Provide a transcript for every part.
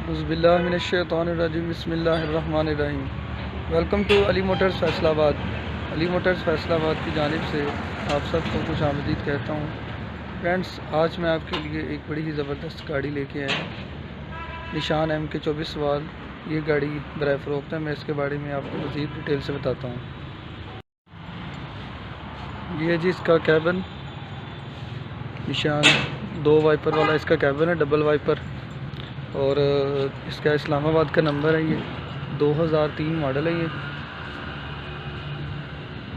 औज़ुबिल्लाहिमिनश्शैतानिर्रजीम बिस्मिल्लाहिर्रहमानिर्रहीम। Welcome to Ali Motors Faisalabad. Ali Motors Faisalabad की जानिब से आप सबको खुश आमदीद कहता हूँ। फ्रेंड्स, आज मैं आपके लिए एक बड़ी ही ज़बरदस्त गाड़ी लेके आया हूँ, निशान MK 24 वाल। ये गाड़ी बराए फ़रोख्त है। मैं इसके बारे में आपको मज़ीद डिटेल से बताता हूँ। ये जी इसका कैबिन, निशान 2 वाइपर वाला इसका कैबिन है, डबल वाइपर। और इसका इस्लामाबाद का नंबर है। ये 2003 मॉडल है।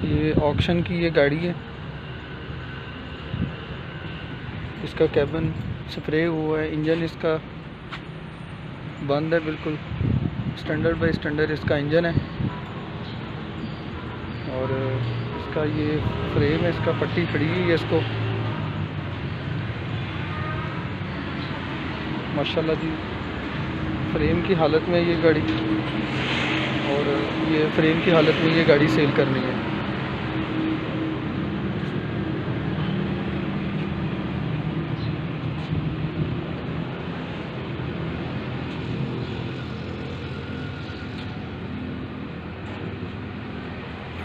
ये ऑक्शन की ये गाड़ी है। इसका कैबिन स्प्रे हुआ है, इंजन इसका बंद है, बिल्कुल स्टैंडर्ड बाई स्टैंडर्ड इसका इंजन है। और इसका ये फ्रेम है, इसका पट्टी खड़ी हुई है इसको, माशाल्लाह जी। फ्रेम की हालत में ये गाड़ी, और ये फ्रेम की हालत में ये गाड़ी सेल करनी है।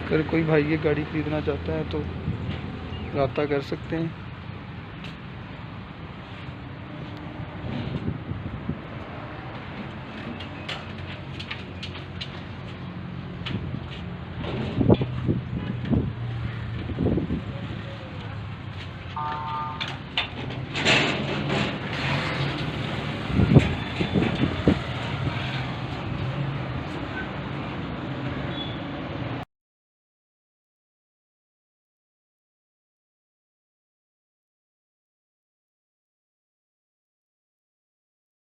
अगर कोई भाई ये गाड़ी ख़रीदना चाहता है तो रब्ता कर सकते हैं।